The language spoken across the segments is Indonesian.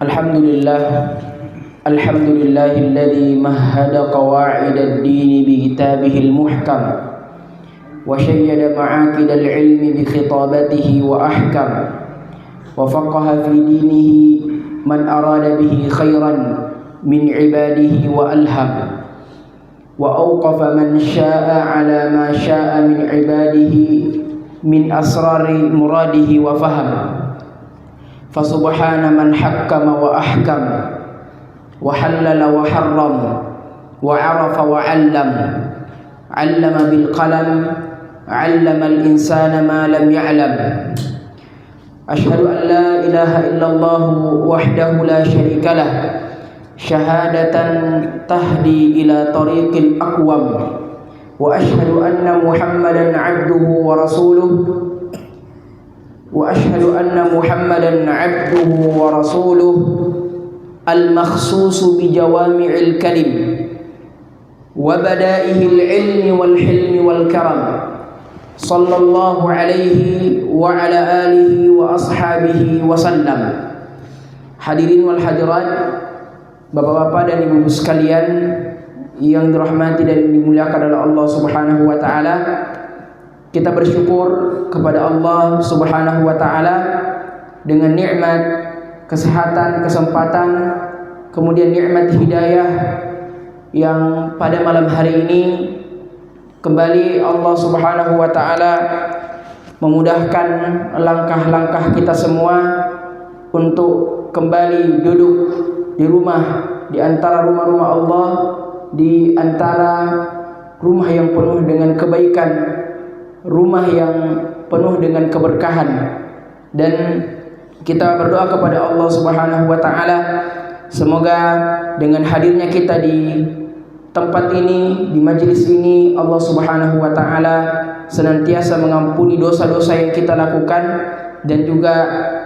Alhamdulillah, alhamdulillahilladzi mahhada qawa'idad dini bi kitabihil muhkam wa syayyada ma'akidal ilmi bi khitabatihi wa ahkam wa faqaha fi dinihi man arada bihi khairan min ibadihi wa alham wa awqafa man syaa ala ma syaa min ibadihi min asrari muradihi wa faham. Fasubhana man hakkama wa ahkam wa halala wa harram wa arafa wa allam, allama bil qalam, allama al insana ma lam ya'lam. Ashhadu an la ilaha illallah wahdahu la syarika lah, syahadatan tahdi ila tariqil aqwam, wa ashhadu anna Muhammadan abduhu wa rasuluh وأشهد أن محمدا عبده ورسوله المخصوص بجوامع الكلم وبدائه العلم والحلم والكرم صلى الله عليه وعلى آله وأصحابه وسلم. Hadirin wal hadirat, bapak-bapak dan ibu-ibu sekalian yang dirahmati dan dimuliakan oleh Allah Subhanahu wa taala, kita bersyukur kepada Allah Subhanahu wa taala dengan nikmat kesehatan, kesempatan, kemudian nikmat hidayah yang pada malam hari ini kembali Allah Subhanahu wa taala memudahkan langkah-langkah kita semua untuk kembali duduk di rumah, di antara rumah-rumah Allah, di antara rumah yang penuh dengan kebaikan, rumah yang penuh dengan keberkahan. Dan kita berdoa kepada Allah Subhanahu wa taala, semoga dengan hadirnya kita di tempat ini, di majelis ini, Allah Subhanahu wa taala senantiasa mengampuni dosa-dosa yang kita lakukan dan juga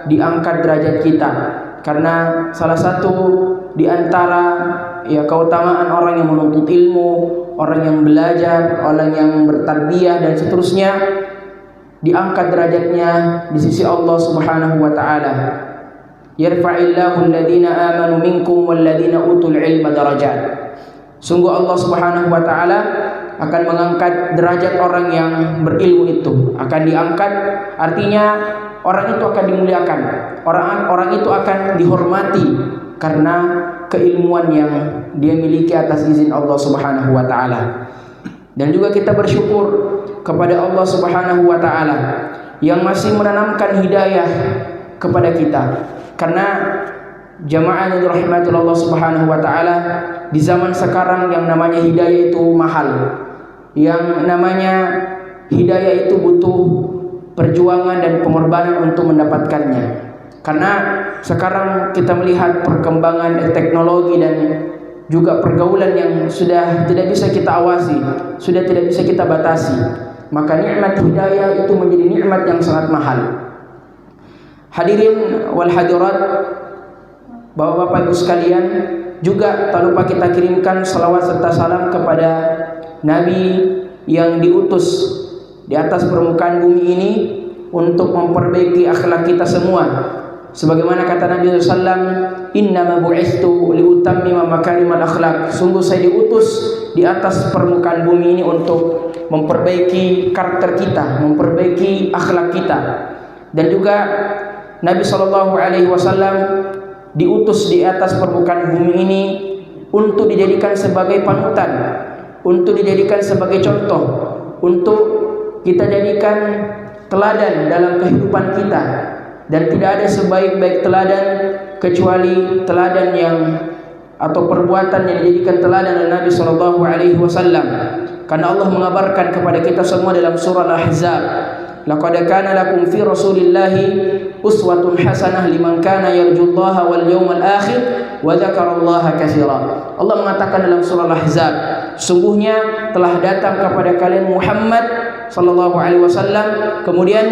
diangkat derajat kita. Karena salah satu di antara keutamaan orang yang menuntut ilmu, orang yang belajar, orang yang bertarbiyah dan seterusnya, diangkat derajatnya di sisi Allah Subhanahu wa taala. Yarfa'illahu alladhina amanu minkum walladhina utul ilma darajat. Sungguh Allah Subhanahu wa taala akan mengangkat derajat orang yang berilmu itu, akan diangkat, artinya orang itu akan dimuliakan, orang itu akan dihormati karena keilmuan yang dia miliki atas izin Allah Subhanahu wa taala. Dan juga kita bersyukur kepada Allah Subhanahu wa taala yang masih menanamkan hidayah kepada kita. Karena jamaah yang dirahmati Allah Subhanahu wa taala, di zaman sekarang yang namanya hidayah itu mahal. Yang namanya hidayah itu butuh perjuangan dan pengorbanan untuk mendapatkannya. Karena sekarang kita melihat perkembangan teknologi dan juga pergaulan yang sudah tidak bisa kita awasi, sudah tidak bisa kita batasi. Maka nikmat hidayah itu menjadi nikmat yang sangat mahal. Hadirin wal hadirat, bapak-bapak ibu sekalian, juga tak lupa kita kirimkan salawat serta salam kepada Nabi yang diutus di atas permukaan bumi ini untuk memperbaiki akhlak kita semua. Sebagaimana kata Nabi SAW, innama bu'istu liutammima makarimal akhlak. Sungguh saya diutus di atas permukaan bumi ini untuk memperbaiki karakter kita, memperbaiki akhlak kita. Dan juga Nabi SAW diutus di atas permukaan bumi ini untuk dijadikan sebagai panutan, untuk dijadikan sebagai contoh, untuk kita jadikan teladan dalam kehidupan kita. Dan tidak ada sebaik-baik teladan kecuali teladan yang atau perbuatan yang dijadikan teladan oleh Nabi SAW. Karena Allah mengabarkan kepada kita semua dalam surah Al-Ahzab, laqad kana lakum fi rasulillahi uswatun hasanah liman kana yarjullaha wal yawmal akhir wa dzakarallaha katsira. Allah mengatakan dalam surah Al-Ahzab, sungguhnya telah datang kepada kalian Muhammad sallallahu alaihi wasallam. Kemudian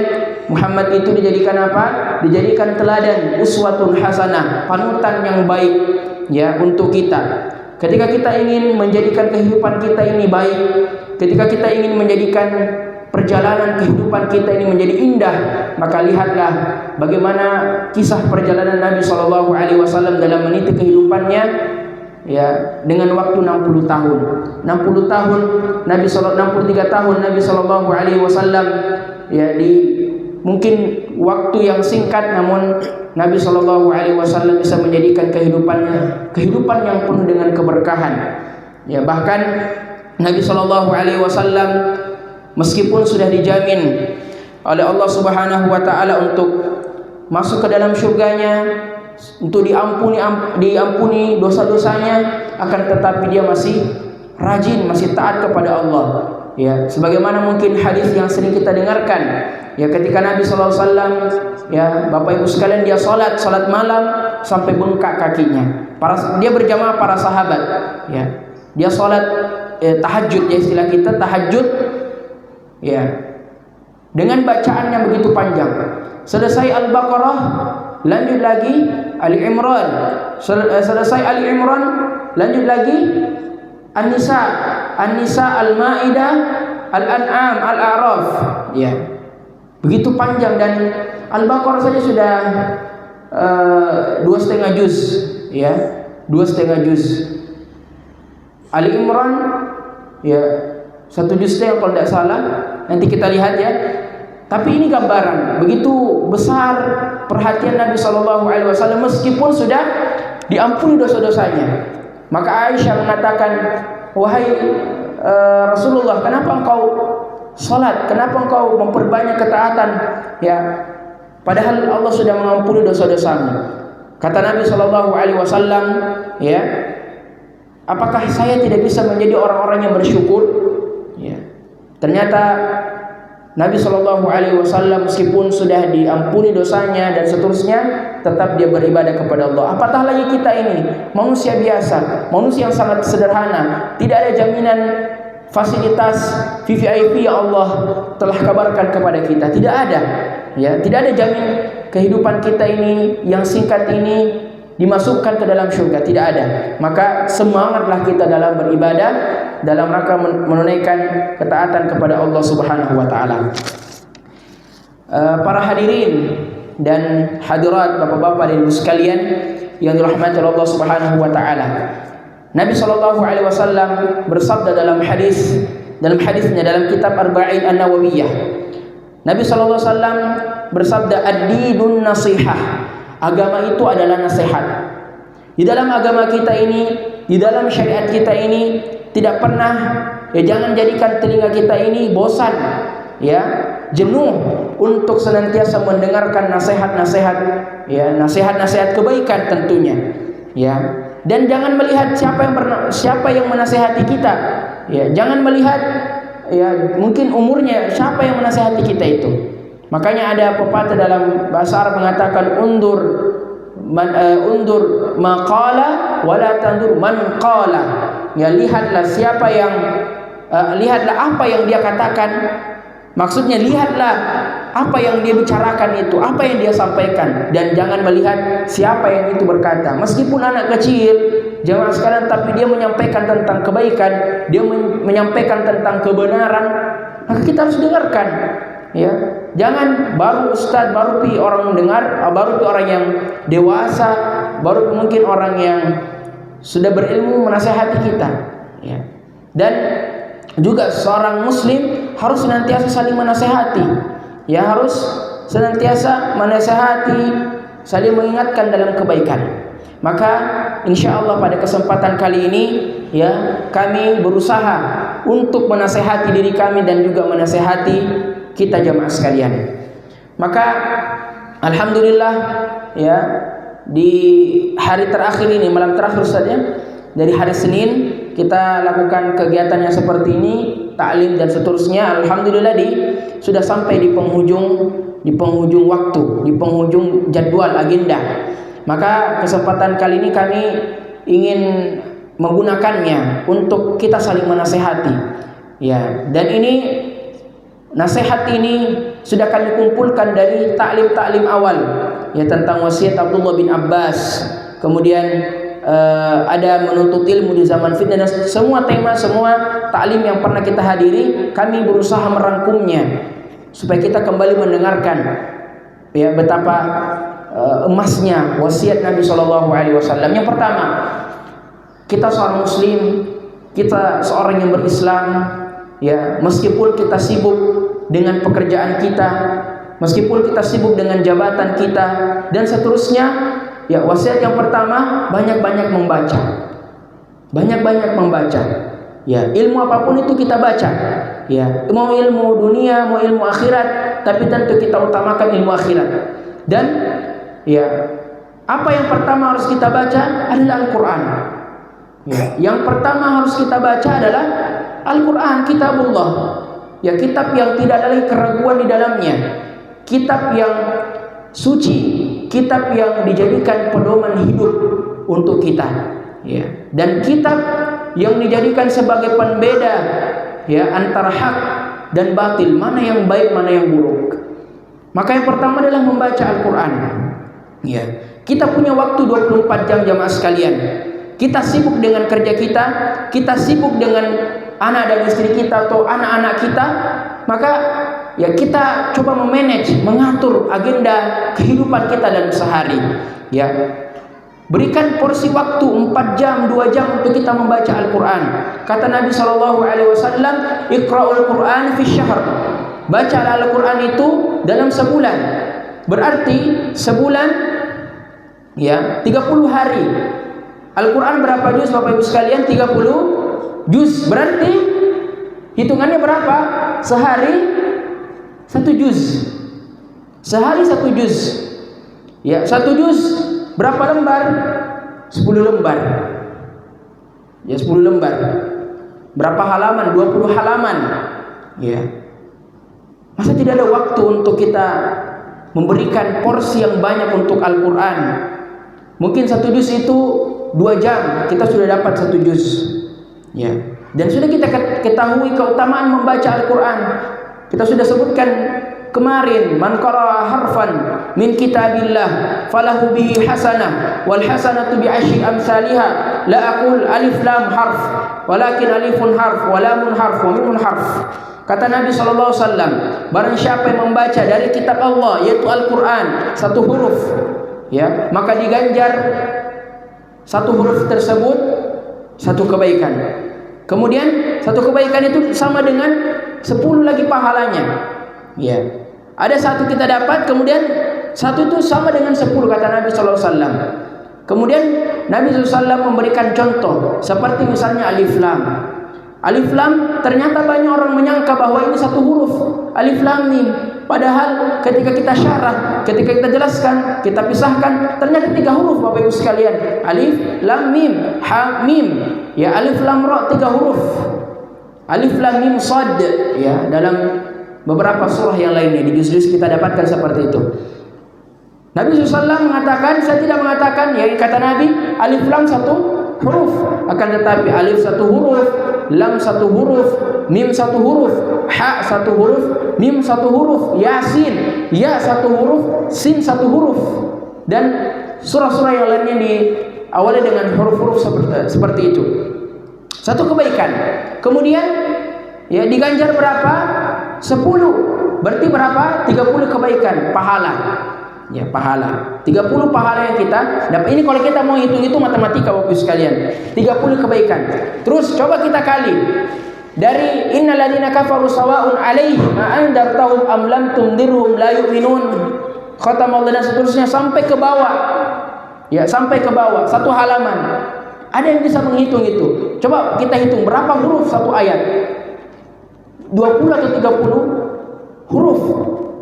Muhammad itu dijadikan apa? Dijadikan teladan, uswatun hasanah, panutan yang baik ya untuk kita. Ketika kita ingin menjadikan kehidupan kita ini baik, ketika kita ingin menjadikan perjalanan kehidupan kita ini menjadi indah, maka lihatlah bagaimana kisah perjalanan Nabi Shallallahu Alaihi Wasallam dalam meniti kehidupannya, ya, dengan waktu 60 tahun. 60 tahun Nabi 63 tahun Nabi Shallallahu Alaihi Wasallam, ya, di mungkin waktu yang singkat, namun Nabi Shallallahu Alaihi Wasallam bisa menjadikan kehidupan yang penuh dengan keberkahan. Ya, bahkan Nabi Shallallahu Alaihi Wasallam meskipun sudah dijamin oleh Allah Subhanahu wa taala untuk masuk ke dalam surganya, untuk diampuni dosa-dosanya, akan tetapi dia masih rajin, masih taat kepada Allah. Ya, sebagaimana mungkin hadis yang sering kita dengarkan, ya, ketika Nabi sallallahu alaihi wasallam, ya, Bapak Ibu sekalian, dia salat malam sampai bengkak kakinya. Dia berjamaah para sahabat, ya. Dia salat tahajud, ya, istilah kita tahajud, ya, dengan bacaan yang begitu panjang. Selesai Al-Baqarah, lanjut lagi Ali Imran. Selesai Ali Imran, lanjut lagi An-Nisa, Al-Maidah, Al-An'am, Al-A'raf. Ya, begitu panjang, dan Al-Baqarah saja sudah 2,5 juz, ya, 2,5 juz. Ali Imran, ya, 1 juz yang kalau tidak salah. Nanti kita lihat, ya. Tapi ini gambaran begitu besar perhatian Nabi Shallallahu Alaihi Wasallam meskipun sudah diampuni dosa-dosanya. Maka Aisyah mengatakan, wahai Rasulullah, kenapa engkau salat? Kenapa engkau memperbanyak ketaatan? Ya, padahal Allah sudah mengampuni dosa-dosamu. Kata Nabi Shallallahu Alaihi Wasallam, ya, apakah saya tidak bisa menjadi orang-orang yang bersyukur? Ya. Ternyata Nabi Shallallahu Alaihi Wasallam meskipun sudah diampuni dosanya dan seterusnya, tetap dia beribadah kepada Allah. Apatah lagi kita ini manusia biasa, manusia yang sangat sederhana, tidak ada jaminan fasilitas VVIP yang Allah telah kabarkan kepada kita. Tidak ada, ya, tidak ada jamin kehidupan kita ini yang singkat ini dimasukkan ke dalam surga, tidak ada. Maka semangatlah kita dalam beribadah, dalam rangka menunaikan ketaatan kepada Allah Subhanahu wa taala. Para hadirin dan hadirat, bapak-bapak dan ibu sekalian yang dirahmati Allah Subhanahu wa taala. Nabi sallallahu alaihi wasallam bersabda dalam hadisnya dalam kitab Arba'in An-Nawawiyah. Nabi sallallahu alaihi wasallam bersabda, ad-dinun nasihah. Agama itu adalah nasihat. Di dalam agama kita ini, di dalam syariat kita ini, tidak pernah, ya, jangan jadikan telinga kita ini bosan, ya, jenuh untuk senantiasa mendengarkan nasihat-nasihat, ya, nasihat-nasihat kebaikan tentunya, ya. Dan jangan melihat siapa yang menasihati kita, ya. Jangan melihat, ya, mungkin umurnya, siapa yang menasihati kita itu. Makanya ada pepatah dalam bahasa Arab mengatakan, undur maqala wala tandur man qala. Ya, lihatlah siapa yang lihatlah apa yang dia katakan. Maksudnya lihatlah apa yang dia bicarakan itu, apa yang dia sampaikan, dan jangan melihat siapa yang itu berkata. Meskipun anak kecil, jemaah sekalian, tapi dia menyampaikan tentang kebaikan, dia menyampaikan tentang kebenaran, maka kita harus dengarkan. Ya, jangan baru ustaz, baru pi orang dengar, baru pi orang yang dewasa, baru mungkin orang yang sudah berilmu menasihati kita. Ya. Dan juga seorang muslim harus senantiasa saling menasihati. Ya, harus senantiasa menasihati, saling mengingatkan dalam kebaikan. Maka insya Allah pada kesempatan kali ini, ya, kami berusaha untuk menasihati diri kami dan juga menasihati kita jamaah sekalian. Maka alhamdulillah, ya, di hari terakhir ini, malam terakhir saja dari hari Senin, kita lakukan kegiatan yang seperti ini, taklim dan seterusnya. Alhamdulillah sudah sampai di penghujung waktu, di penghujung jadwal agenda. Maka kesempatan kali ini kami ingin menggunakannya untuk kita saling menasehati. Ya, dan ini nasihat ini sudah kami kumpulkan dari taklim-taklim awal, ya, tentang wasiat Abdullah bin Abbas, kemudian ada menuntut ilmu di zaman fitnah, dan semua tema, semua taklim yang pernah kita hadiri, kami berusaha merangkumnya supaya kita kembali mendengarkan ya betapa emasnya wasiat Nabi Shallallahu Alaihi Wasallam. Yang pertama, kita seorang Muslim, kita seorang yang berislam, ya meskipun kita sibuk dengan pekerjaan kita, meskipun kita sibuk dengan jabatan kita dan seterusnya, ya wasiat yang pertama, banyak-banyak membaca. Banyak-banyak membaca. Ya, ilmu apapun itu kita baca. Ya, mau ilmu dunia, mau ilmu akhirat, tapi tentu kita utamakan ilmu akhirat. Dan ya, apa yang pertama harus kita baca adalah Al-Qur'an. Ya, yang pertama harus kita baca adalah Al-Qur'an, kitabullah. Ya, kitab yang tidak ada lagi keraguan di dalamnya. Kitab yang suci, kitab yang dijadikan pedoman hidup untuk kita, ya. Dan kitab yang dijadikan sebagai pembeda ya antara hak dan batil, mana yang baik, mana yang buruk. Maka yang pertama adalah membaca Al-Qur'an. Ya. Kita punya waktu 24 jam jamaah sekalian. Kita sibuk dengan kerja kita sibuk dengan anak dan istri kita atau anak-anak kita, maka ya kita coba memanage, mengatur agenda kehidupan kita dalam sehari. Ya, berikan porsi waktu 4 jam, 2 jam untuk kita membaca Al-Quran. Kata Nabi SAW, Iqra'ul Quran fi syahr. Baca Al-Quran itu dalam sebulan. Berarti sebulan ya 30 hari. Al-Quran berapa juz Bapak Ibu sekalian? 30 juz. Berarti hitungannya berapa? Sehari 1 juz. Sehari 1 juz. Ya, 1 juz berapa lembar? 10 lembar. Ya, 10 lembar. Berapa halaman? 20 halaman. Ya. Masa tidak ada waktu untuk kita memberikan porsi yang banyak untuk Al-Quran? Mungkin 1 juz itu 2 jam, kita sudah dapat 1 juz. Ya. Dan sudah kita ketahui keutamaan membaca Al-Quran. Kita sudah sebutkan kemarin, man qara'a harfan min kitabillah falahu bihi hasanah wal hasanatu bi asyri amsalihha la aqul alif lam harf walakin alifun harf wa lamun harf wa mimun harf. Kata Nabi SAW, barang siapa yang membaca dari kitab Allah yaitu Al-Quran 1 huruf, ya, maka diganjar 1 huruf tersebut 1 kebaikan. Kemudian 1 kebaikan itu sama dengan 10 lagi pahalanya. Ya. Ada 1 kita dapat, kemudian 1 itu sama dengan 10 kata Nabi SAW. Kemudian Nabi SAW memberikan contoh seperti misalnya alif lam. Alif lam ternyata banyak orang menyangka bahwa ini 1 huruf, alif lam mim. Padahal ketika kita syarah, ketika kita jelaskan, kita pisahkan, ternyata 3 huruf Bapak Ibu sekalian. Alif lam mim, ha mim. Ya, alif lam ra 3 huruf. Alif lam mim sad, ya, dalam beberapa surah yang lainnya di juz-juz kita dapatkan seperti itu. Nabi SAW mengatakan, saya tidak mengatakan, ya kata Nabi, alif lam 1 huruf, akan tetapi alif 1 huruf, lam 1 huruf, mim 1 huruf, ha 1 huruf, mim 1 huruf, yasin, ya 1 huruf, sin 1 huruf, dan surah-surah yang lainnya diawali dengan huruf-huruf seperti itu. 1 kebaikan. Kemudian ya diganjar berapa? 10. Berarti berapa? 30 kebaikan, pahala. Ya, pahala. 30 pahala yang kita dapat. Ini kalau kita mau hitung-hitung matematika Bapak Ibu sekalian. 30 kebaikan. Terus coba kita kali. Dari innal ladzina kafaru sawa'un 'alaihim a andartahum am lam tundirhum la yu'minun. Khatamallahu dan seterusnya sampai ke bawah. Ya, sampai ke bawah 1 halaman. Ada yang bisa menghitung itu. Coba kita hitung berapa huruf 1 ayat. 20 atau 30 huruf.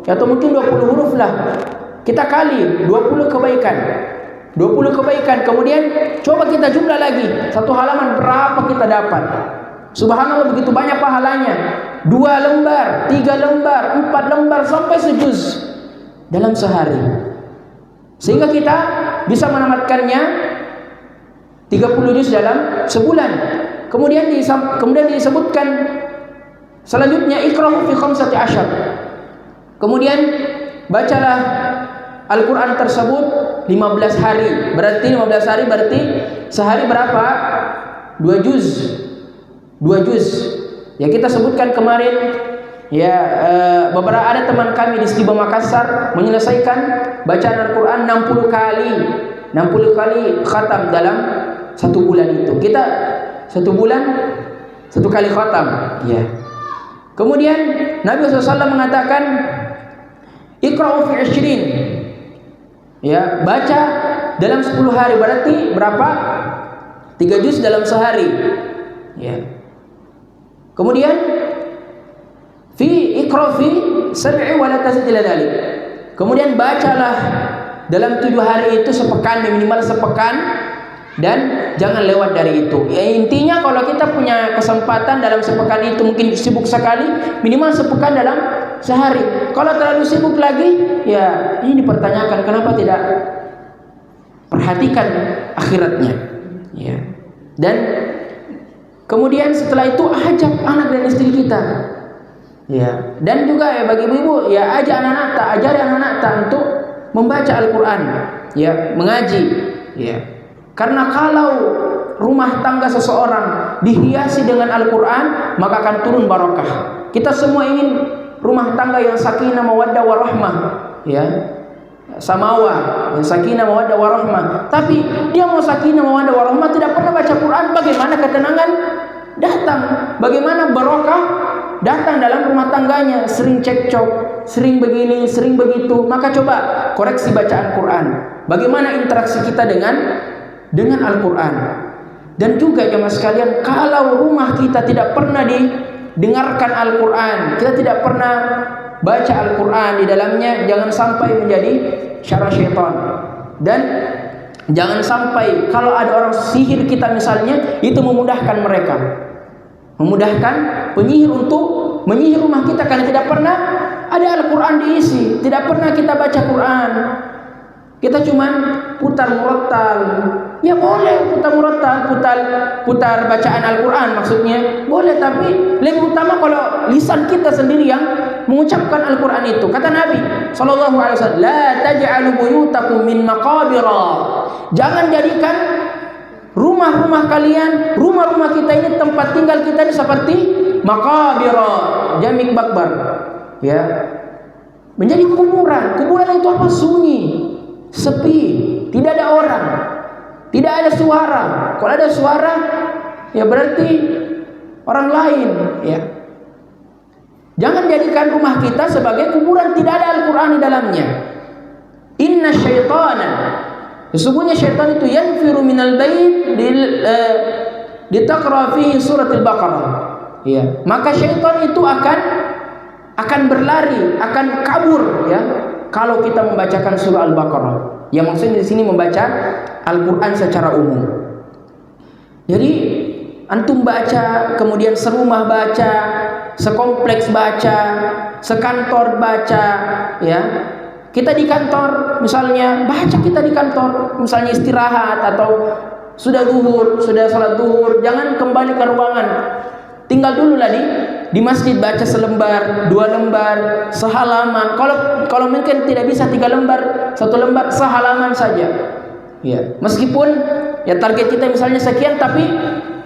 Ya, atau mungkin 20 huruf lah. Kita kali 20 kebaikan. 20 kebaikan. Kemudian coba kita jumlah lagi. 1 halaman berapa kita dapat? Subhanallah, begitu banyak pahalanya. 2 lembar, 3 lembar, 4 lembar sampai sejuz dalam sehari. Sehingga kita bisa menamatkannya 30 juz dalam sebulan. Kemudian disebutkan selanjutnya iqra'u fi 15. Kemudian bacalah Al-Quran tersebut 15 hari. Berarti 15 hari berarti sehari berapa? 2 juz. 2 juz. Ya kita sebutkan kemarin ya, beberapa ada teman kami di Stiba Makassar menyelesaikan bacaan Al-Quran 60 kali. 60 kali khatam dalam 1 bulan itu. Kita 1 bulan 1 kali khatam. Ya. Kemudian Nabi SAW mengatakan Iqra'u fi 20. Ya, baca dalam 10 hari. Berarti berapa? 3 juz dalam sehari. Ya. Kemudian Iqra' fi 7 wa la tazid ila dzalik. Kemudian bacalah dalam 7 hari itu sepekan, minimal sepekan, dan jangan lewat dari itu. Ya, intinya kalau kita punya kesempatan dalam sepekan itu, mungkin sibuk sekali, minimal sepekan dalam sehari. Kalau terlalu sibuk lagi, ya ini dipertanyakan kenapa tidak perhatikan akhiratnya. Ya. Dan kemudian setelah itu ajak anak dan istri kita. Ya. Dan juga ya bagi ibu, ya ajari anak-anak untuk membaca Al-Quran, ya, mengaji, ya. Karena kalau rumah tangga seseorang dihiasi dengan Al-Quran, maka akan turun barakah. Kita semua ingin rumah tangga yang sakinah mawaddah warahmah, ya, samawa, yang sakinah mawaddah warahmah. Tapi dia mau sakinah mawaddah warahmah tidak pernah baca Quran, bagaimana ketenangan datang? Bagaimana barakah datang dalam rumah tangganya? Sering cekcok, sering begini, sering begitu. Maka coba koreksi bacaan Quran. Bagaimana interaksi kita dengan Al-Quran. Dan juga jemaah sekalian, kalau rumah kita tidak pernah didengarkan Al-Quran, kita tidak pernah baca Al-Quran di dalamnya, jangan sampai menjadi syarah syaitan. Dan jangan sampai kalau ada orang sihir kita misalnya, itu memudahkan mereka, memudahkan penyihir untuk menyihir rumah kita, karena tidak pernah ada Al-Quran diisi, tidak pernah kita baca Quran. Kita cuma putar murattal. Ya boleh putar murattal, putar bacaan Al-Quran maksudnya. Boleh, tapi lebih utama kalau lisan kita sendiri yang mengucapkan Al-Quran itu. Kata Nabi SAW, la taj'alu buyutakum min maqabira. Jangan jadikan rumah-rumah kalian, rumah-rumah kita ini, tempat tinggal kita ini seperti maqabira, jamik bakbar. Ya. Menjadi kuburan. Kuburan itu apa? Sunyi, sepi, tidak ada orang, tidak ada suara. Kalau ada suara, ya berarti orang lain. Ya. Jangan jadikan rumah kita sebagai kuburan, tidak ada Al-Quran di dalamnya. Inna syaitana, sesungguhnya syaitan itu yanfiru minal bait ditaqra fihi surat Al-Baqarah. Ya. Maka syaitan itu akan berlari, akan kabur, ya, kalau kita membacakan surah Al-Baqarah. Yang maksudnya di sini membaca Al-Quran secara umum. Jadi antum baca, kemudian serumah baca, sekompleks baca, sekantor baca, ya. Kita di kantor misalnya baca, kita di kantor misalnya istirahat atau sudah zuhur, sudah salat zuhur, jangan kembali ke ruangan. Tinggal dulu lah di masjid, baca selembar, 2 lembar, sehalaman. Kalau mungkin tidak bisa 3 lembar, 1 lembar, sehalaman saja. Ya, meskipun ya target kita misalnya sekian, tapi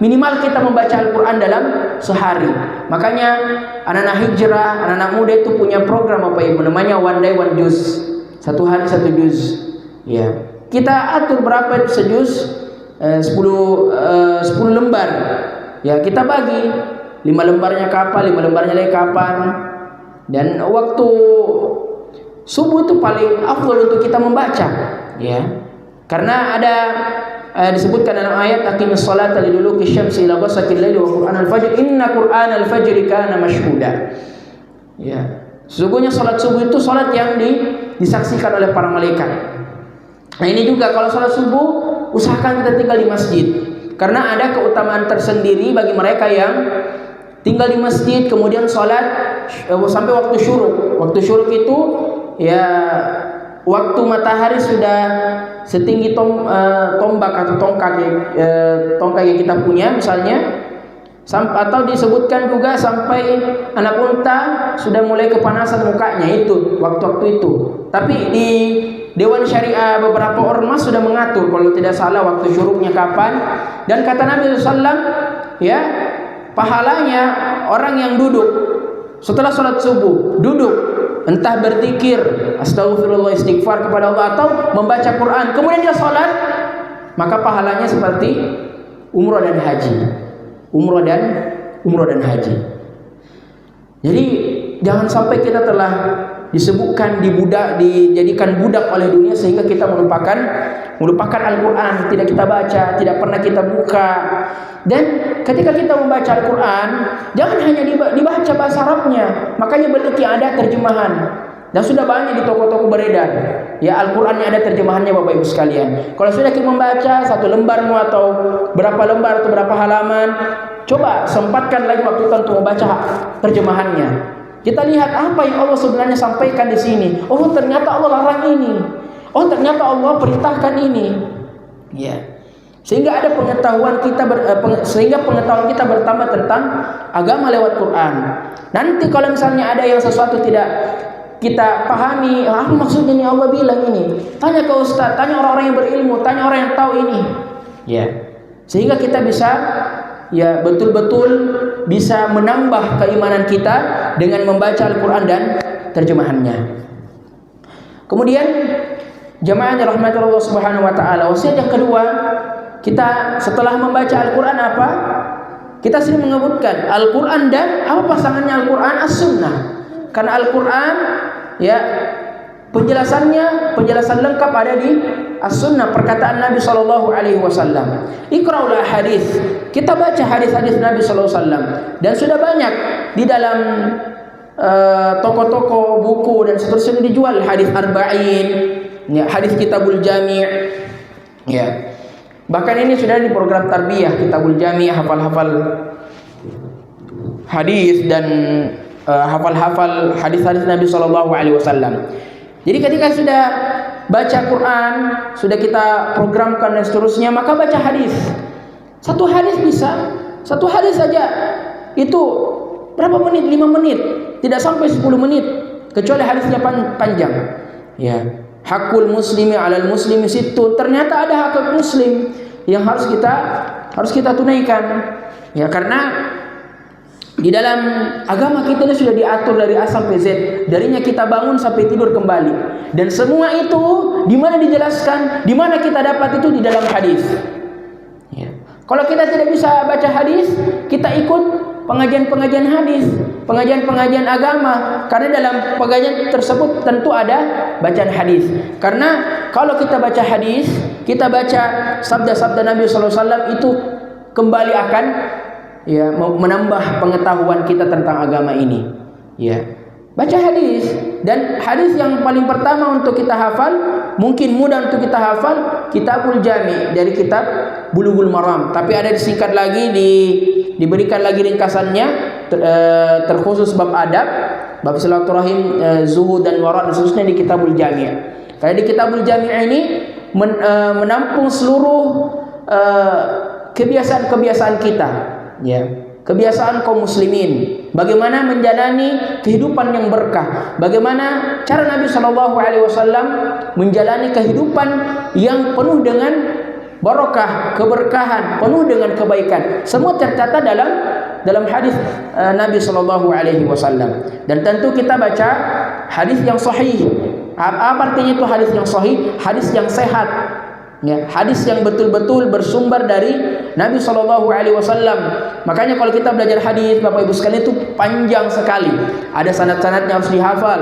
minimal kita membaca Al-Quran dalam sehari. Makanya anak-anak hijrah, anak-anak muda itu punya program apa ibu, namanya one day one juz, 1 hari 1 juz. Ya, kita atur berapa itu sejuz, 10 lembar. Ya, kita bagi 5 lembarnya kapan, 5 lembarnya lagi kapan. Dan waktu subuh itu paling afdal untuk kita membaca, ya. Karena ada disebutkan dalam ayat aqimis sholata liduluki syamsi ila ghasaqil laili wa qur'anal fajr inna qur'anal fajri kana mashhuda. Ya, sesungguhnya salat subuh itu salat yang disaksikan oleh para malaikat. Nah, ini juga kalau salat subuh usahakan kita tinggal di masjid. Karena ada keutamaan tersendiri bagi mereka yang tinggal di masjid kemudian sholat sampai waktu syuruk. Waktu syuruk itu ya waktu matahari sudah setinggi tombak atau tongkat yang kita punya misalnya, atau disebutkan juga sampai anak unta sudah mulai kepanasan mukanya, itu waktu-waktu itu. Tapi di Dewan Syariah beberapa ormas sudah mengatur kalau tidak salah waktu syuruknya kapan. Dan kata Nabi SAW, ya, pahalanya orang yang duduk setelah sholat subuh, duduk entah berzikir, astagfirullah, istighfar kepada Allah, atau membaca Quran, kemudian dia sholat, maka pahalanya seperti umrah dan haji. Umrah dan haji. Jadi jangan sampai kita telah disebutkan dijadikan budak oleh dunia sehingga kita melupakan Al-Quran, tidak kita baca, tidak pernah kita buka. Dan ketika kita membaca Al-Quran, jangan hanya dibaca bahasa Arabnya. Makanya banyak yang ada terjemahan, dan sudah banyak di toko-toko beredar. Ya, Al-Qurannya ada terjemahannya Bapak Ibu sekalian. Kalau sudah kita membaca satu lembarmu atau berapa lembar atau berapa halaman, coba sempatkan lagi waktu untuk membaca terjemahannya. Kita lihat apa yang Allah sebenarnya sampaikan di sini. Oh, ternyata Allah larang ini. Oh, ternyata Allah perintahkan ini. Ya. Sehingga ada pengetahuan kita bertambah tentang agama lewat Quran. Nanti kalau misalnya ada yang sesuatu tidak kita pahami, apa maksudnya ini Allah bilang ini, tanya ke ustaz, tanya orang-orang yang berilmu, tanya orang yang tahu ini. Ya. Sehingga kita bisa ya betul-betul bisa menambah keimanan kita dengan membaca Al-Quran dan terjemahannya. Kemudian jemaah yang dirahmati Allah Subhanahu wa taala, wasiat yang kedua, kita setelah membaca Al-Quran apa? Kita sering menyebutkan Al-Quran dan apa pasangannya Al-Quran? As-Sunnah. Karena Al-Quran ya penjelasan lengkap ada di As-Sunnah, perkataan Nabi SAW. Iqra'ul hadis, kita baca hadis-hadis Nabi SAW, dan sudah banyak di dalam toko-toko buku dan seterusnya dijual hadis arba'in, ya, hadis kitabul jami', ya. Bahkan ini sudah di program tarbiyah kitabul jami', hafal-hafal hadis dan hafal-hafal hadis-hadis Nabi SAW. Jadi ketika sudah baca Quran, sudah kita programkan dan seterusnya, maka baca hadis. Satu hadis saja itu berapa menit? 5 menit, tidak sampai 10 menit, kecuali hadisnya panjang. Ya, hakul muslimi 'alal muslimi sittun. Ternyata ada hak muslim yang harus kita tunaikan. Ya, karena di dalam agama kita ini sudah diatur dari A sampai Z, darinya kita bangun sampai tidur kembali, dan semua itu di mana dijelaskan, di mana kita dapat itu di dalam hadis. Ya. Kalau kita tidak bisa baca hadis, kita ikut pengajian-pengajian hadis, pengajian-pengajian agama, karena dalam pengajian tersebut tentu ada bacaan hadis. Karena kalau kita baca hadis, kita baca sabda-sabda Nabi SAW, itu kembali akan ya menambah pengetahuan kita tentang agama ini. Ya, baca hadis, dan hadis yang paling pertama untuk kita hafal, mungkin mudah untuk kita hafal, Kitabul Jami' dari kitab Bulughul Maram, tapi ada disingkat lagi, diberikan lagi ringkasannya, terkhusus bab adab, bab silaturahim, zuhud dan wara' dan seterusnya di Kitabul Jami'. Karena di Kitabul Jami' ini menampung seluruh kebiasaan-kebiasaan kita. Ya, kebiasaan kaum muslimin, bagaimana menjalani kehidupan yang berkah, bagaimana cara Nabi SAW menjalani kehidupan yang penuh dengan barokah, keberkahan, penuh dengan kebaikan. Semua tercatat dalam hadis Nabi SAW. Dan tentu kita baca hadis yang sahih. Apa artinya itu hadis yang sahih? Hadis yang sehat. Ya, hadis yang betul-betul bersumber dari Nabi SAW. Makanya kalau kita belajar hadis, Bapak Ibu sekalian, itu panjang sekali. Ada sanad-sanadnya harus dihafal.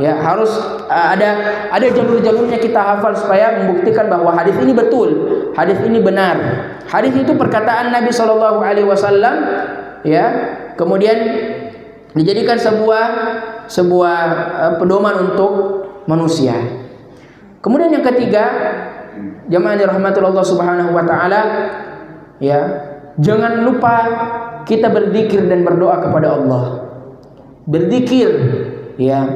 Ya, harus ada jalur-jalurnya kita hafal supaya membuktikan bahwa hadis ini betul, hadis ini benar. Hadis itu perkataan Nabi SAW. Ya, kemudian dijadikan sebuah pedoman untuk manusia. Kemudian yang ketiga, jamaah dirahmati Allah Subhanahu wa taala, ya, jangan lupa kita berzikir dan berdoa kepada Allah. Berzikir, ya.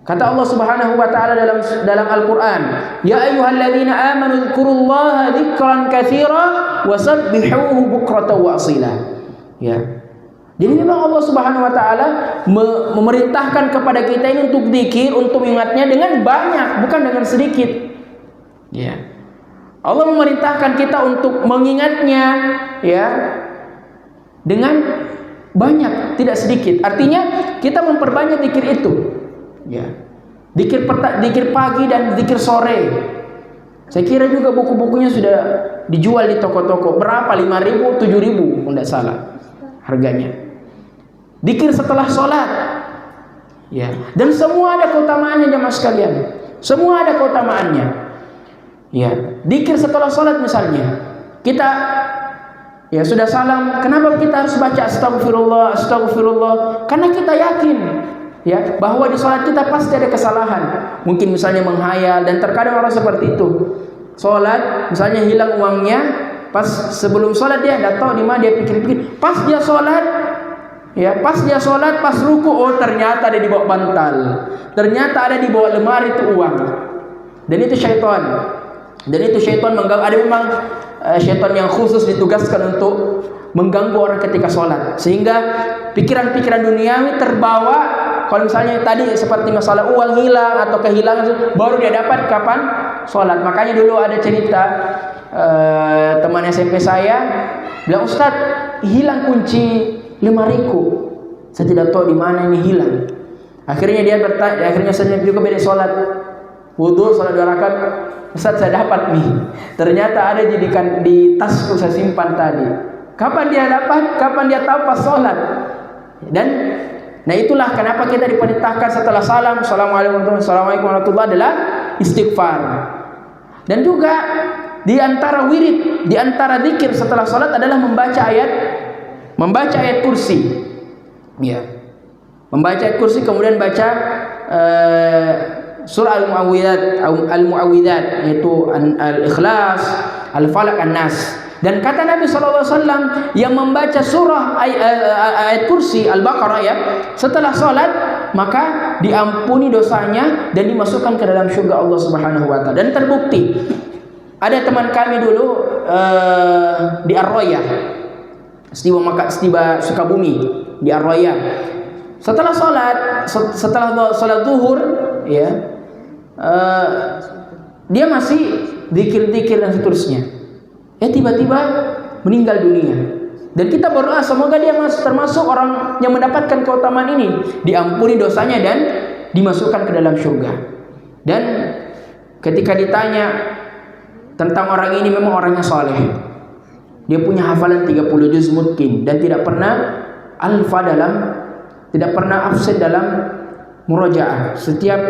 Kata Allah Subhanahu wa taala dalam Al-Qur'an, "Ya ayyuhalladzina amanu dzkurullaha dzikran katsira wasabbihuhu bukratan wa asila." Ya. Jadi memang Allah Subhanahu wa taala memerintahkan kepada kita ini untuk zikir, untuk mengingatnya dengan banyak, bukan dengan sedikit. Ya. Allah memerintahkan kita untuk mengingatnya ya dengan banyak, tidak sedikit. Artinya kita memperbanyak zikir itu. Ya. Zikir pagi dan zikir sore. Saya kira juga buku-bukunya sudah dijual di toko-toko. Berapa? 5.000, 7.000 kalau tidak salah harganya. Zikir setelah sholat, ya. Dan semua ada keutamaannya jemaah sekalian. Semua ada keutamaannya. Ya. Zikir setelah sholat misalnya, kita ya sudah salam, kenapa kita harus baca astagfirullah, astagfirullah? Karena kita yakin ya bahwa di sholat kita pasti ada kesalahan. Mungkin misalnya menghayal, dan terkadang orang seperti itu. Sholat misalnya hilang uangnya, pas sebelum sholat dia tidak tahu di mana, dia pikir-pikir. Pas dia sholat, ya, pas ruku, oh ternyata ada di bawah bantal, ternyata ada di bawah lemari itu uang. Dan itu syaitan. Dan itu syaitan mengganggu. Ada memang syaitan yang khusus ditugaskan untuk mengganggu orang ketika sholat, sehingga pikiran-pikiran duniawi terbawa. Kalau misalnya tadi seperti masalah uang hilang atau kehilangan, baru dia dapat kapan sholat. Makanya dulu ada cerita teman SMP saya bilang, Ustaz, hilang kunci lemariku, saya tidak tahu di mana ini hilang. Akhirnya dia bertanya, akhirnya saya juga beda sholat, wudu, sholat 2 rakaat. Ustaz, saya dapat nih, ternyata ada di tasku saya simpan tadi. Kapan dia dapat? Kapan dia tahu? Pas sholat. Dan nah itulah kenapa kita diperintahkan setelah salam, assalamualaikum warahmatullahi, adalah istighfar. Dan juga di antara wirid, di antara zikir setelah sholat adalah membaca ayat kursi, ya, membaca ayat kursi, kemudian baca surah al-mu'awwidzat, yaitu al-ikhlas, al-falaq, an-nas. Dan kata Nabi SAW, yang membaca surah ayat kursi al-baqarah ya setelah sholat, maka diampuni dosanya dan dimasukkan ke dalam surga Allah Subhanahu wa taala. Dan terbukti ada teman kami dulu di Ar-Royah, Setiba Sukabumi, di Ar-Royah. Setelah sholat zuhur, ya, dia masih zikir-zikir dan seterusnya. Tiba-tiba meninggal dunia. Dan kita berdoa semoga dia termasuk orang yang mendapatkan keutamaan ini, diampuni dosanya dan dimasukkan ke dalam surga. Dan ketika ditanya tentang orang ini, memang orangnya soleh. Dia punya hafalan 30 juz mungkin, dan tidak pernah tidak pernah absen dalam murojaah. Setiap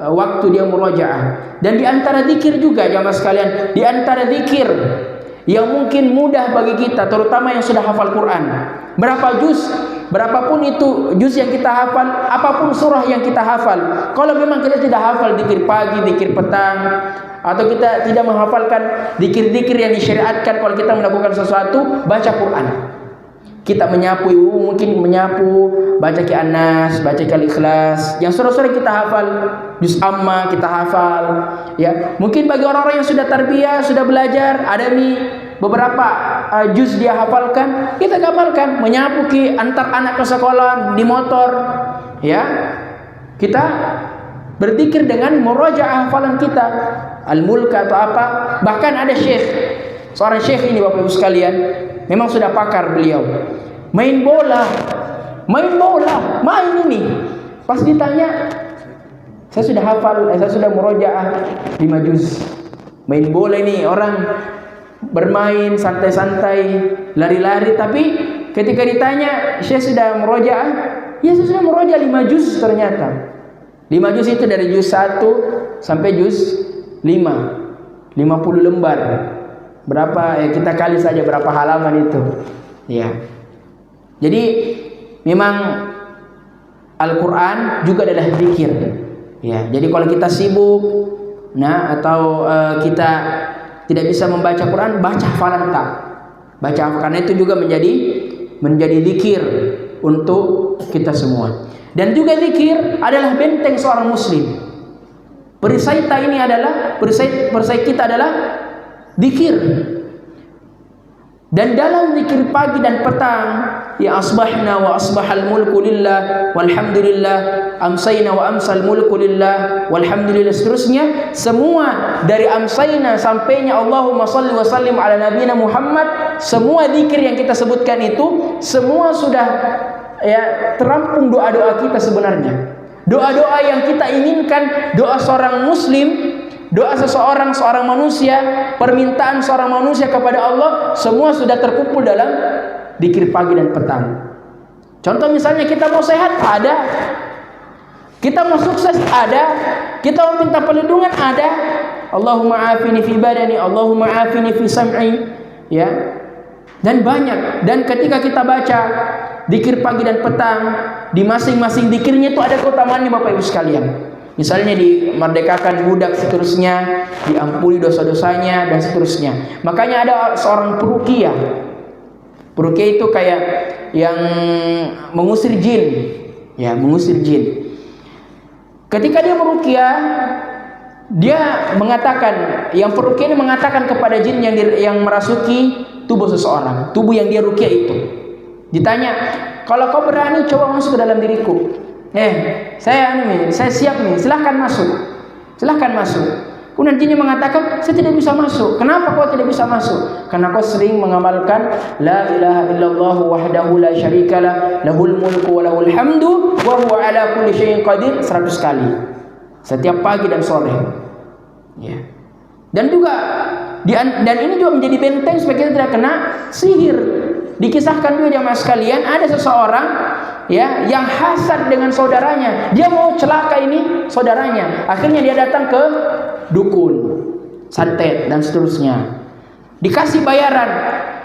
waktu dia murojaah. Dan di antara zikir juga jamaah sekalian, di antara zikir yang mungkin mudah bagi kita, terutama yang sudah hafal Quran. Berapa juz, berapapun itu juz yang kita hafal, apapun surah yang kita hafal. Kalau memang kita tidak hafal zikir pagi, zikir petang, atau kita tidak menghafalkan zikir-zikir yang disyariatkan kalau kita melakukan sesuatu, baca Quran. Kita menyapu, mungkin menyapu, baca Ki Anas, baca Ki Al-Ikhlas, yang surah-surah kita hafal, juz amma kita hafal, ya. Mungkin bagi orang-orang yang sudah tarbiyah, sudah belajar, ada nih beberapa juz dia hafalkan, kita hafalkan, menyapu Ki, antar anak ke sekolah di motor, ya. Kita berzikir dengan murojaah hafalan kita, al-mulk atau apa. Bahkan ada syekh, seorang syekh ini Bapak Ibu sekalian, memang sudah pakar beliau. Main bola ini. Pas ditanya, saya sudah hafal, saya sudah murojaah 5 juz. Main bola ini, orang bermain santai-santai, lari-lari, tapi ketika ditanya, saya sudah murojaah, ya saya sudah murojaah 5 juz ternyata. 5 juz itu dari juz 1 sampai juz 5, 50 lembar. Berapa ya, kita kali saja berapa halaman itu, ya. Jadi memang Al-Quran juga adalah zikir, ya. Jadi kalau kita sibuk, atau kita tidak bisa membaca Quran, baca hafalan tak, baca karena itu juga menjadi zikir untuk kita semua. Dan juga zikir adalah benteng seorang muslim. Perisai kita adalah zikir. Dan dalam zikir pagi dan petang, ya asbahna wa asbahal mulku lillah walhamdulillah, amsayna wa amsal mulku lillah walhamdulillah, seterusnya. Semua dari amsayna sampainya Allahumma salli wa sallim ala nabiyina Muhammad, semua zikir yang kita sebutkan itu semua sudah ya terampung doa-doa kita sebenarnya. Doa-doa yang kita inginkan, doa seorang muslim, doa seorang manusia, permintaan seorang manusia kepada Allah, semua sudah terkumpul dalam zikir pagi dan petang. Contoh misalnya kita mau sehat, ada. Kita mau sukses, ada. Kita mau minta perlindungan, ada. Allahumma afini fi badani, Allahumma afini fi sam'i, ya. Dan banyak. Dan ketika kita baca zikir pagi dan petang, di masing-masing zikirnya itu ada keutamaannya Bapak Ibu sekalian. Misalnya dimerdekakan budak, seterusnya diampuni dosa-dosanya dan seterusnya. Makanya ada seorang peruqyah. Peruqyah itu kayak yang mengusir jin, ya, mengusir jin. Ketika dia meruqyah, dia mengatakan, yang peruqyah ini mengatakan kepada jin yang merasuki tubuh seseorang, tubuh yang dia ruqyah itu. Ditanya, kalau kau berani coba masuk ke dalam diriku, saya siap nih, silahkan masuk, silahkan masuk. Kemudian jinnya mengatakan, saya tidak bisa masuk. Kenapa kau tidak bisa masuk? Karena kau sering mengamalkan la ilaha illallah wahdahu la syarikalah, lahul mulku wa lahul hamdu wa huwa ala kulli syai'in qadir 100 kali setiap pagi dan sore. Ya. Dan juga dan ini juga menjadi benteng supaya kita tidak kena sihir. Dikisahkan juga jamaah sekalian, ada seseorang ya yang hasad dengan saudaranya, dia mau celaka ini saudaranya. Akhirnya dia datang ke dukun, santet dan seterusnya. Dikasih bayaran,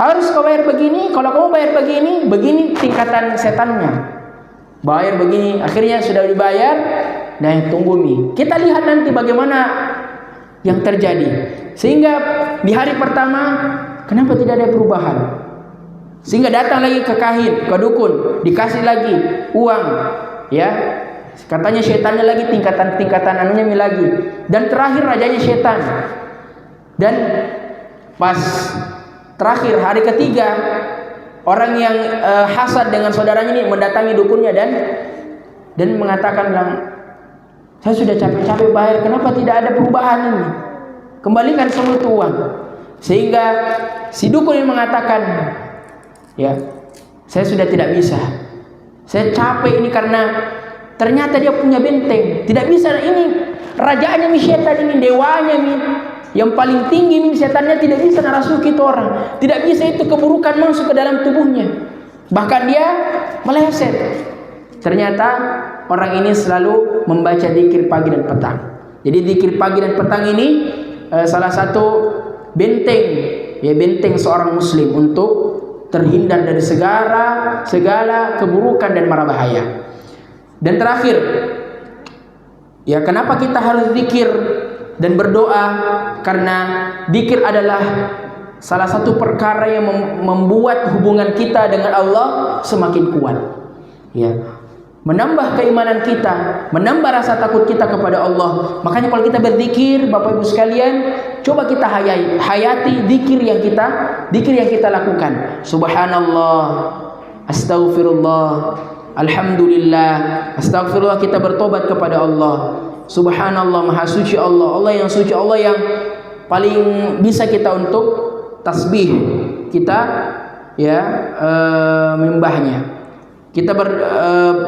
harus kau bayar begini, kalau kamu bayar begini tingkatan setannya. Bayar begini, akhirnya sudah dibayar. Nah, tunggu nih. Kita lihat nanti bagaimana yang terjadi. Sehingga di hari pertama kenapa tidak ada perubahan? Sehingga datang lagi ke kahin, ke dukun, dikasih lagi uang, ya. Katanya setannya lagi tingkatan anunya lagi. Dan terakhir rajanya setan. Dan pas terakhir hari ketiga, orang yang hasad dengan saudaranya ini mendatangi dukunnya dan mengatakan bilang, saya sudah capek-capek bayar, kenapa tidak ada perubahan ini? Kembalikan semua itu uang. Sehingga si dukun ini mengatakan, ya, saya sudah tidak bisa. Saya capek ini karena ternyata dia punya benteng. Tidak bisa ini rajaannya setan ini, dewanya nih, yang paling tinggi nih setannya tidak bisa narasuki itu orang. Tidak bisa itu keburukan masuk ke dalam tubuhnya. Bahkan dia meleset. Ternyata orang ini selalu membaca zikir pagi dan petang. Jadi zikir pagi dan petang ini salah satu benteng, ya, benteng seorang muslim untuk terhindar dari segala keburukan dan mara bahaya. Dan terakhir, ya, kenapa kita harus zikir dan berdoa? Karena zikir adalah salah satu perkara yang membuat hubungan kita dengan Allah semakin kuat. Ya, menambah keimanan kita, menambah rasa takut kita kepada Allah. Makanya kalau kita berzikir, Bapak Ibu sekalian, coba kita hayati zikir yang kita lakukan. Subhanallah, astaghfirullah, alhamdulillah, astaghfirullah, kita bertobat kepada Allah. Subhanallah, maha suci Allah, Allah yang suci, Allah yang paling bisa kita untuk tasbih kita, ya, menyembahnya. Kita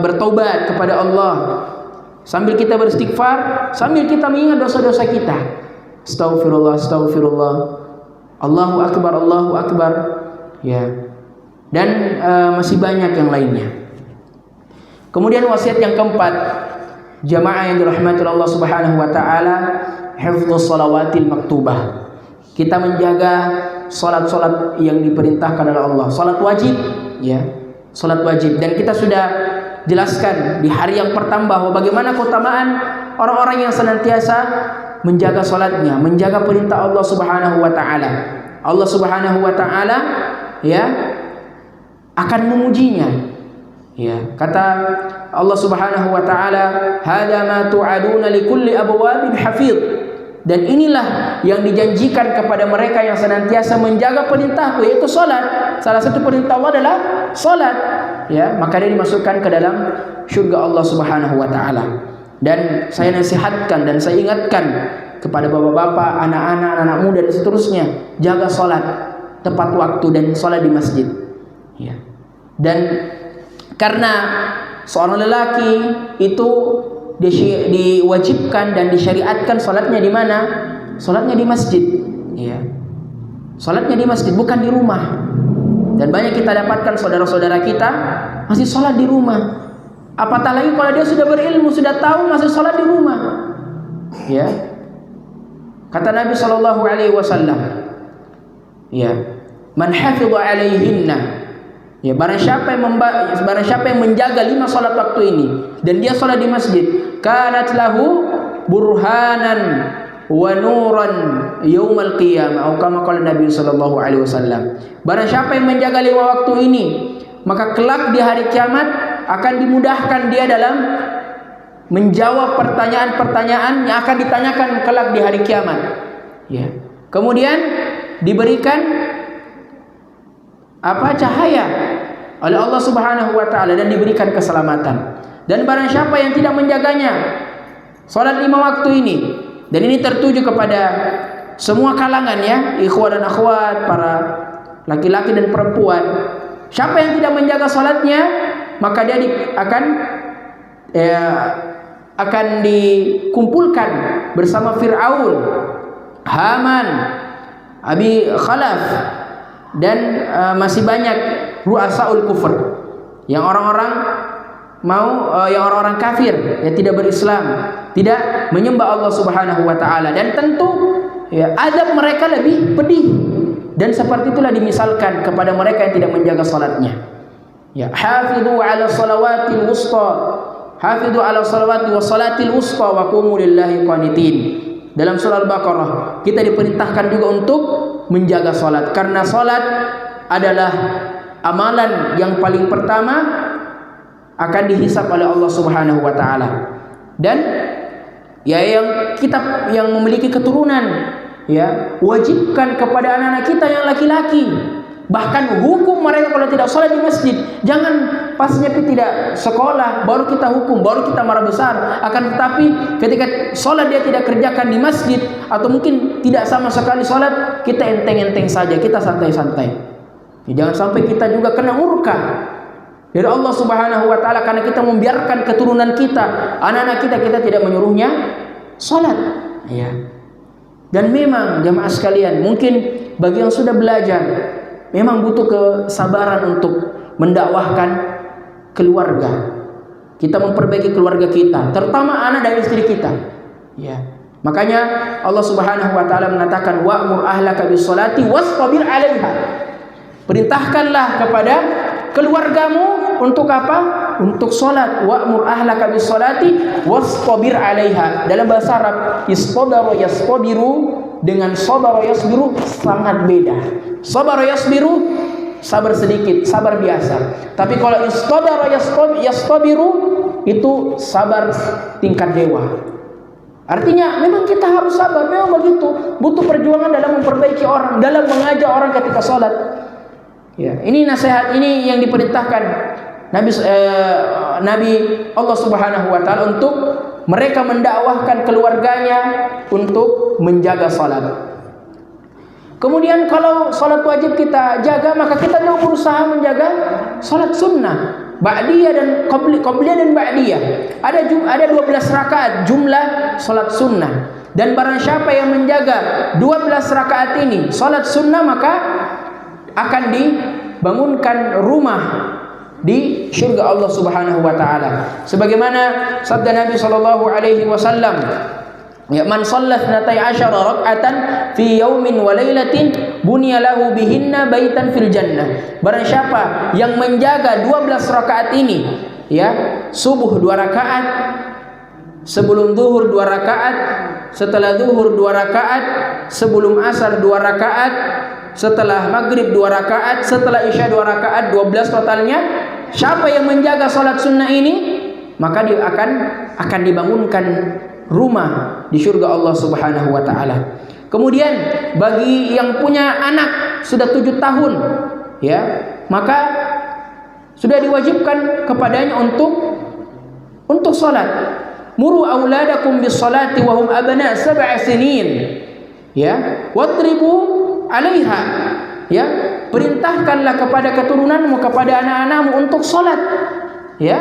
bertobat kepada Allah sambil kita beristighfar, sambil kita mengingat dosa-dosa kita. Astaghfirullah, astaghfirullah, Allahu akbar, Allahu akbar, ya. Dan masih banyak yang lainnya. Kemudian wasiat yang keempat, jamaah yang dirahmati Allah Subhanahu wa taala, hifdzus shalawatil maktubah. Kita menjaga salat-salat yang diperintahkan oleh Allah, salat wajib, ya. Salat wajib. Dan kita sudah jelaskan di hari yang pertama bahwa bagaimana keutamaan orang-orang yang senantiasa menjaga salatnya, menjaga perintah Allah Subhanahu wa taala. Allah Subhanahu wa taala, ya, akan memujinya. Ya, kata Allah Subhanahu wa taala, "Hadza ma tu'aduna likulli abwabin hafidh." Dan inilah yang dijanjikan kepada mereka yang senantiasa menjaga perintahku, yaitu salat. Salah satu perintah Allah adalah salat. Ya, maka dia dimasukkan ke dalam syurga Allah Subhanahu wa taala. Dan saya nasihatkan dan saya ingatkan kepada bapak-bapak, anak-anak, anak muda dan seterusnya, jaga salat tepat waktu dan salat di masjid. Ya. Dan karena seorang lelaki itu diwajibkan dan disyariatkan salatnya di mana? Salatnya di masjid. Ya. Salatnya di masjid, bukan di rumah. Dan banyak kita dapatkan saudara-saudara kita masih salat di rumah. Apatah lagi kalau dia sudah berilmu, sudah tahu, masih salat di rumah. Ya. Kata Nabi sallallahu alaihi wasallam, ya, man hafidha alaihinna, ya, barang siapa yang menjaga 5 salat waktu ini dan dia salat di masjid, kanat lahu burhanan wa nuran yaumal qiyamah, atau kama qala Nabi sallallahu alaihi wasallam. Barang siapa yang menjaga 5 waktu ini, maka kelak di hari kiamat akan dimudahkan dia dalam menjawab pertanyaan-pertanyaan yang akan ditanyakan kelak di hari kiamat. Ya. Kemudian diberikan cahaya oleh Allah Subhanahu wa taala dan diberikan keselamatan. Dan barang siapa yang tidak menjaganya salat 5 waktu ini, dan ini tertuju kepada semua kalangan, ya, ikhwah dan akhwat, para laki-laki dan perempuan. Siapa yang tidak menjaga salatnya, maka dia akan dikumpulkan bersama Fir'aun, Haman, Abi Khalaf, dan masih banyak ru'asaul kufur, yang orang-orang kafir, yang tidak berislam, tidak menyembah Allah Subhanahu wa taala. Dan tentu, ya, azab mereka lebih pedih. Dan seperti itulah dimisalkan kepada mereka yang tidak menjaga salatnya. Ya, hafidhu 'ala shalawatil wusta, hafidhu 'ala shalawati was salatil wusta wa qumu lillahi qanitin. Dalam surah Al-Baqarah kita diperintahkan juga untuk menjaga salat, karena salat adalah amalan yang paling pertama akan dihisab oleh Allah Subhanahu wa taala. Dan ya, yang memiliki keturunan, ya, wajibkan kepada anak-anak kita yang laki-laki, bahkan hukum mereka kalau tidak sholat di masjid. Jangan pas tidak sekolah baru kita hukum, baru kita marah besar. Akan tetapi ketika sholat dia tidak kerjakan di masjid, atau mungkin tidak sama sekali sholat, kita enteng-enteng saja, kita santai-santai. Ya, jangan sampai kita juga kena murka dari Allah Subhanahu wa taala karena kita membiarkan keturunan kita, anak-anak kita tidak menyuruhnya sholat. Ya. Dan memang jamaah sekalian, mungkin bagi yang sudah belajar, memang butuh kesabaran untuk mendakwahkan keluarga. Kita memperbaiki keluarga kita, terutama anak dan istri kita. Ya. Makanya Allah Subhanahu wa taala mengatakan wa'mur ahlaka bis-sholati wastabir 'alaiha. Perintahkanlah kepada keluargamu untuk apa? Untuk salat. Wa'mur ahlaka bis-sholati wastabir 'alaiha. Dalam bahasa Arab, istabara yastabiru dengan sabara yasbiru sangat beda. Sabara yasbiru sabar sedikit, sabar biasa. Tapi kalau istabara yastabiru itu sabar tingkat dewa. Artinya memang kita harus sabar, memang begitu. Butuh perjuangan dalam memperbaiki orang, dalam mengajak orang ketika salat. Ya, ini nasihat ini yang diperintahkan Nabi Allah Subhanahu wa taala untuk mereka mendakwahkan keluarganya untuk menjaga salat. Kemudian kalau salat wajib kita jaga, maka kita juga berusaha menjaga salat sunnah, ba'diyah dan qabliyah dan ba'diyah. Ada 12 rakaat jumlah salat sunnah. Dan barang siapa yang menjaga 12 rakaat ini salat sunnah, maka akan dibangunkan rumah di syurga Allah Subhanahu wa taala. Sebagaimana sabda Nabi sallallahu alaihi wasallam, ya, man shalla 12 rak'atan fi yaumin wa lailatin bunya lahu bihinna baitan fil jannah. Barang siapa yang menjaga 12 rakaat ini, ya, subuh 2 rakaat, sebelum zuhur 2 rakaat, setelah zuhur 2 rakaat, sebelum asar 2 rakaat, setelah maghrib 2 rakaat, setelah isya 2 rakaat, 12 totalnya. Siapa yang menjaga salat sunnah ini, maka dia akan dibangunkan rumah di surga Allah Subhanahu wa taala. Kemudian bagi yang punya anak sudah 7 tahun, ya, maka sudah diwajibkan kepadanya untuk salat. Muru auladakum bis salati wa hum abna 7 sinin. Ya, wadribu 'alaiha. Ya, perintahkanlah kepada keturunanmu, kepada anak-anakmu untuk salat. Ya.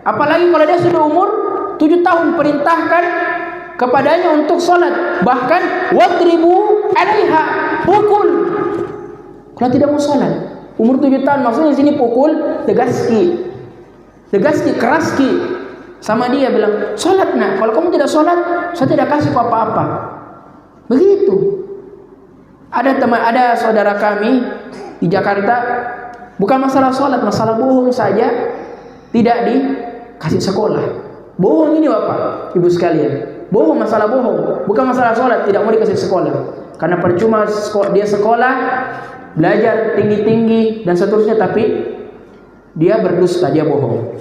Apalagi kalau dia sudah umur 7 tahun, perintahkan kepadanya untuk salat. Bahkan wadribu 'alaiha, pukul kalau tidak mau salat. Umur 7 tahun, maksudnya di sini pukul, tegaski, keraski sama dia, bilang, salat nak. Kalau kamu tidak salat, saya tidak kasih apa-apa. Begitu. Ada saudara kami di Jakarta, bukan masalah salat, masalah bohong saja, tidak dikasih sekolah. Bohong ini Bapak, Ibu sekalian. Bohong, masalah bohong, bukan masalah salat, tidak mau dikasih sekolah. Karena percuma dia sekolah, belajar tinggi-tinggi dan seterusnya, tapi dia berdusta, dia bohong.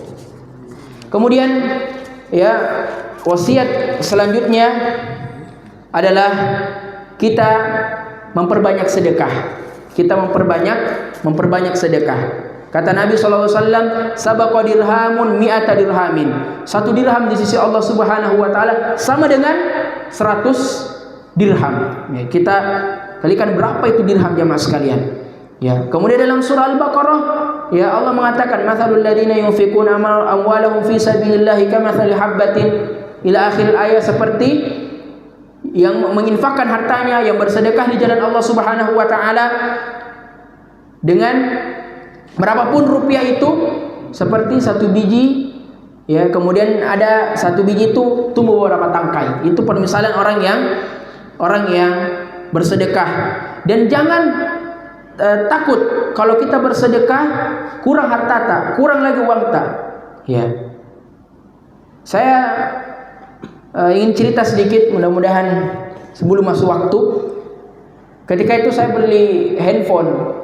Kemudian ya, wasiat selanjutnya adalah kita memperbanyak sedekah. Kita memperbanyak sedekah. Kata Nabi SAW, sabaqa dirhamun mi'ata dirhamin. 1 dirham di sisi Allah Subhanahu wa taala sama dengan 100 dirham. Ya, kita kalikan berapa itu dirham jamaah sekalian. Ya, kemudian dalam surah Al-Baqarah, ya, Allah mengatakan, mathalul ladzina yunfiquna amwalahum fi sabilillahi kamathali habbatin, ila akhir ayat, seperti yang menginfakkan hartanya, yang bersedekah di jalan Allah Subhanahu wa taala dengan berapapun rupiah itu, seperti 1 biji, ya, kemudian ada 1 biji itu tumbuh beberapa tangkai. Itu permisalan orang yang bersedekah. Dan jangan takut kalau kita bersedekah kurang harta tak, kurang lagi uang tak. Ya. Saya ingin cerita sedikit, mudah-mudahan sebelum masuk waktu. Ketika itu saya beli handphone,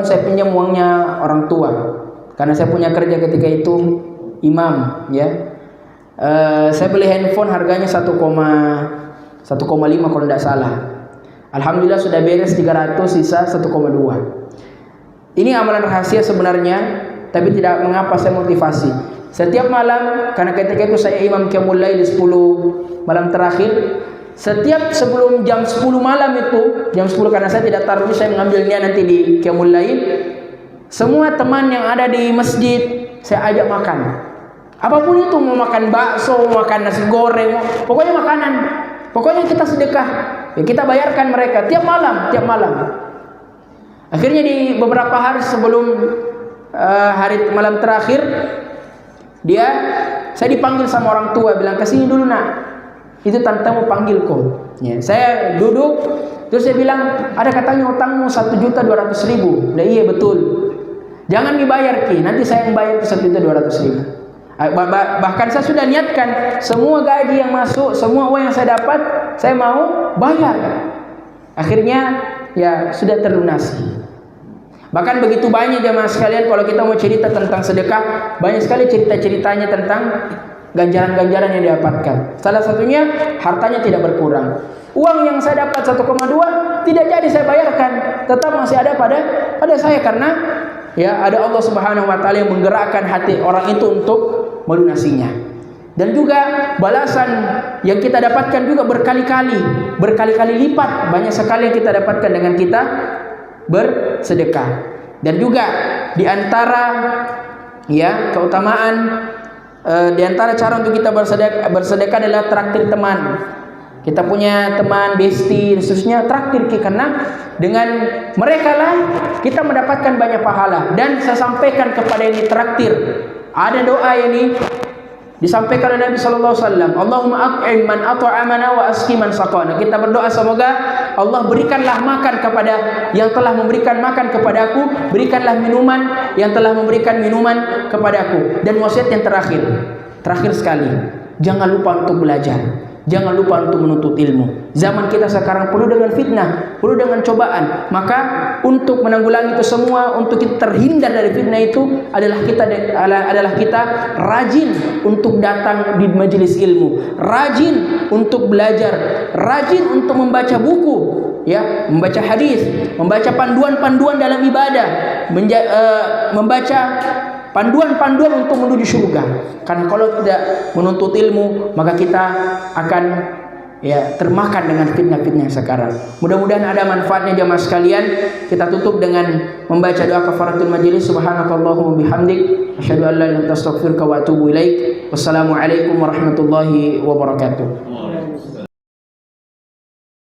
saya pinjam uangnya orang tua. Karena saya punya kerja ketika itu imam, ya. Saya beli handphone harganya 1,5 kalau tidak salah. Alhamdulillah sudah beres 300, sisa 1,2. Ini amalan rahasia sebenarnya, tapi tidak mengapa saya motivasi. Setiap malam, karena ketika itu saya imam qiyamul lail di 10 malam terakhir, setiap sebelum jam 10 malam itu, jam 10 karena saya tidak taruh, saya mengambilnya nanti di qiyamul lail, semua teman yang ada di masjid saya ajak makan. Apapun itu, mau makan bakso, mau makan nasi goreng, pokoknya makanan. Pokoknya kita sedekah, ya, kita bayarkan mereka tiap malam. Akhirnya di beberapa hari sebelum hari malam terakhir, saya dipanggil sama orang tua, bilang, kesini dulu nak, itu tantamu panggil kau. Ya, saya duduk, terus saya bilang, ada katanya utangmu 1.200.000. Nah, iya betul. Jangan dibayar Ki, nanti saya yang bayar 1.200.000. Bahkan saya sudah niatkan semua gaji yang masuk, semua uang yang saya dapat, saya mau bayar. Akhirnya ya sudah terlunasi. Bahkan begitu banyak jamaah sekalian, kalau kita mau cerita tentang sedekah, banyak sekali cerita-ceritanya tentang ganjaran-ganjaran yang didapatkan. Salah satunya, hartanya tidak berkurang. Uang yang saya dapat 1,2 tidak jadi saya bayarkan, tetap masih ada pada saya, karena ya ada Allah Subhanahu wa taala yang menggerakkan hati orang itu untuk melunasinya. Dan juga balasan yang kita dapatkan juga berkali-kali lipat, banyak sekali yang kita dapatkan dengan kita bersedekah. Dan juga di antara ya keutamaan, di antara cara untuk kita bersedekah adalah traktir teman. Kita punya teman, bestie, khususnya traktir, karena dengan mereka lah kita mendapatkan banyak pahala. Dan saya sampaikan kepada yang ditraktir, ada doa ini disampaikan oleh Nabi sallallahu alaihi wasallam, Allahumma at'im man at'amana wa asqi man saqana. Kita berdoa semoga Allah berikanlah makan kepada yang telah memberikan makan kepadaku, berikanlah minuman yang telah memberikan minuman kepadaku. Dan wasiat yang terakhir sekali, jangan lupa untuk belajar. Jangan lupa untuk menuntut ilmu. Zaman kita sekarang penuh dengan fitnah, penuh dengan cobaan. Maka untuk menanggulangi itu semua, untuk kita terhindar dari fitnah itu adalah kita rajin untuk datang di majelis ilmu, rajin untuk belajar, rajin untuk membaca buku, ya, membaca hadis, membaca panduan-panduan dalam ibadah, membaca panduan-panduan untuk menuju surga. Karena kalau tidak menuntut ilmu, maka kita akan termakan dengan fitnah-fitnah sekarang. Mudah-mudahan ada manfaatnya jamaah sekalian. Kita tutup dengan membaca doa kafaratul majelis. Subhanakallahumma bihamdik, asyhadu an la ilaha illa anta astaghfiruka wa atubu ilaik. Wassalamualaikum warahmatullahi wabarakatuh.